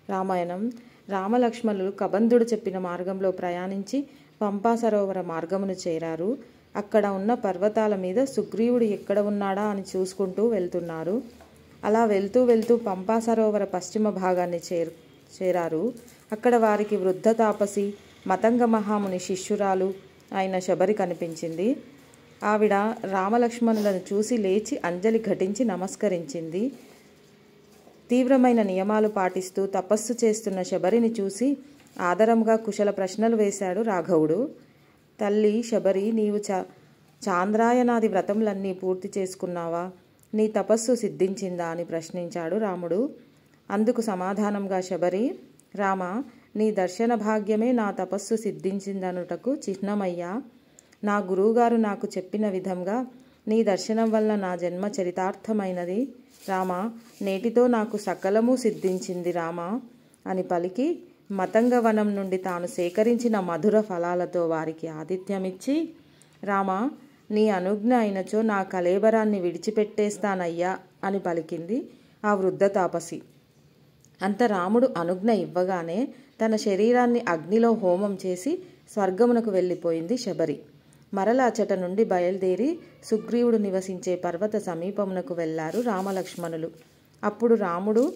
రామాయణం. రామలక్ష్మణులు కబంధుడు చెప్పిన మార్గంలో ప్రయాణించి పంపా సరోవర మార్గమును చేరారు. అక్కడ ఉన్న పర్వతాల మీద సుగ్రీవుడు ఎక్కడ ఉన్నాడా అని చూసుకుంటూ వెళ్తున్నారు. అలా వెళ్తూ వెళ్తూ పంపా సరోవర పశ్చిమ భాగాన్ని చేరారు. అక్కడ వారికి వృద్ధ తాపసి మతంగ మహాముని శిష్యురాలు అయిన శబరి కనిపించింది. ఆవిడ రామలక్ష్మణులను చూసి లేచి అంజలి ఘటించి నమస్కరించింది. తీవ్రమైన నియమాలు పాటిస్తూ తపస్సు చేస్తున్న శబరిని చూసి ఆదరంగా కుశల ప్రశ్నలు వేశాడు రాఘవుడు. తల్లి శబరి, నీవు చాంద్రాయనాది వ్రతములన్నీ పూర్తి చేసుకున్నావా? నీ తపస్సు సిద్ధించిందా అని ప్రశ్నించాడు రాముడు. అందుకు సమాధానంగా శబరి, రామ, నీ దర్శన భాగ్యమే నా తపస్సు సిద్ధించిందనుటకు చిహ్నమయ్యా. నా గురువుగారు నాకు చెప్పిన విధంగా నీ దర్శనం వల్ల నా జన్మ చరితార్థమైనది. రామ, నేటితో నాకు సకలము సిద్ధించింది రామ అని పలికి మతంగవనం నుండి తాను సేకరించిన మధుర ఫలాలతో వారికి ఆతిథ్యమిచ్చి, రామ, నీ అనుజ్ఞ అయినచో నా కళేబరాన్ని విడిచిపెట్టేస్తానయ్యా అని పలికింది ఆ వృద్ధ తాపసి. అంత రాముడు అనుజ్ఞ ఇవ్వగానే తన శరీరాన్ని అగ్నిలో హోమం చేసి స్వర్గమునకు వెళ్ళిపోయింది శబరి. మరల అచట నుండి బయలుదేరి సుగ్రీవుడు నివసించే పర్వత సమీపమునకు వెళ్లారు రామలక్ష్మణులు. అప్పుడు రాముడు,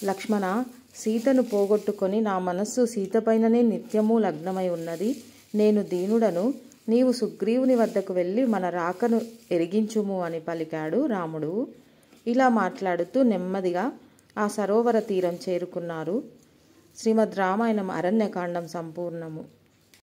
లక్ష్మణ, సీతను పోగొట్టుకొని నా మనస్సు సీతపైననే నిత్యము లగ్నమై ఉన్నది. నేను దీనుడను. నీవు సుగ్రీవుని వద్దకు వెళ్ళి మన రాకను ఎరిగించుము అని పలికాడు రాముడు. ఇలా మాట్లాడుతూ నెమ్మదిగా ఆ సరోవర తీరం చేరుకున్నారు. శ్రీమద్ రామాయణం అరణ్యకాండం సంపూర్ణము.